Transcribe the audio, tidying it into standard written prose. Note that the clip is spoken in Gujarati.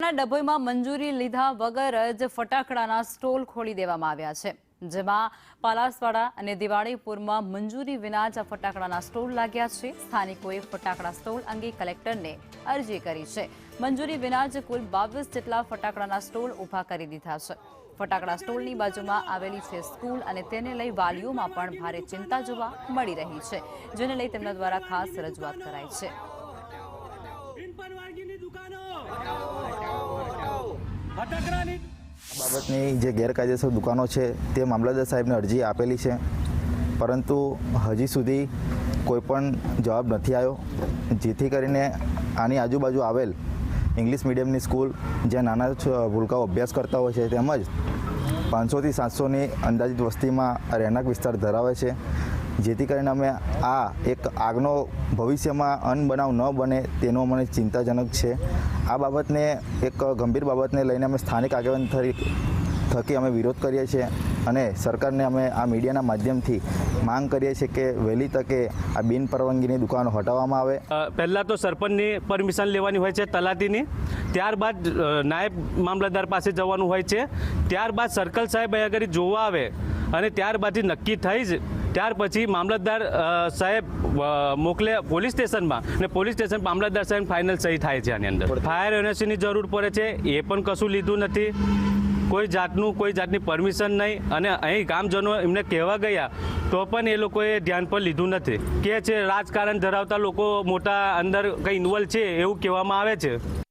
વડોદરાના ડભોઈમાં મંજૂરી લીધા વગર જ ફટાકડાના સ્ટોલ ખોલી દેવામાં આવ્યા છે, જેમાં પાલાસવાડા અને દિવાળીપુરમાં મંજૂરી વિના જ ફટાકડાના સ્ટોલ લાગ્યા છે। સ્થાનિકોએ ફટાકડા સ્ટોલ અંગે કલેક્ટરને અરજી કરી છે। મંજૂરી વિના જ કુલ 22 જેટલા ફટાકડાના સ્ટોલ ઊભા કરી દીધા છે। ફટાકડા સ્ટોલની બાજુમાં આવેલી છે સ્કૂલ અને તેને લઈ વાલીઓમાં પણ ભારે ચિંતા જોવા મળી રહી છે, જેને લઈ તેમના દ્વારા ખાસ રજૂઆત કરાઈ છે। બાબતની જે ગેરકાયદેસર દુકાનો છે તે મામલતદાર સાહેબને અરજી આપેલી છે, પરંતુ હજી સુધી કોઈ પણ જવાબ નથી આવ્યો, જેથી કરીને આની આજુબાજુ આવેલ ઇંગ્લિશ મીડિયમની સ્કૂલ જ્યાં નાના ભૂલકાઓ અભ્યાસ કરતા હોય છે, તેમજ 500 થી 700ની અંદાજિત વસ્તીમાં રહેણાંક વિસ્તાર ધરાવે છે, જેથી કરીને અમે આ એક આગનો ભવિષ્યમાં અનબનાવ ન બને તેનો મને ચિંતાજનક છે। આ બાબતને એક ગંભીર બાબતને લઈને અમે સ્થાનિક આગેવાન થકી અમે વિરોધ કરીએ છીએ અને સરકારને અમે આ મીડિયાના માધ્યમથી માંગ કરીએ છીએ કે વહેલી તકે આ બિનપરવાનગીની દુકાનો હટાવવામાં આવે। પહેલાં તો સરપંચની પરમિશન લેવાની હોય છે, તલાટીની, ત્યારબાદ નાયબ મામલતદાર પાસે જવાનું હોય છે, ત્યારબાદ સર્કલ સાહેબ અહીંયા આગળ જોવા આવે અને ત્યારબાદથી નક્કી થઈ જ ત્યાર પછી મામલતદાર સાહેબ મોકલે પોલીસ સ્ટેશનમાં અને પોલીસ સ્ટેશન મામલતદાર સાહેબ ફાઇનલ સહી થાય છે। આની અંદર ફાયર એનઓસીની જરૂર પડે છે, એ પણ કશું લીધું નથી, કોઈ જાતની પરમિશન નહીં, અને અહીં ગામજનો એમને કહેવા ગયા તો પણ એ લોકોએ ધ્યાન પર લીધું નથી। કે છે રાજકારણ ધરાવતા લોકો મોટા અંદર કંઈ ઇન્વોલ્વ છે એવું કહેવામાં આવે છે।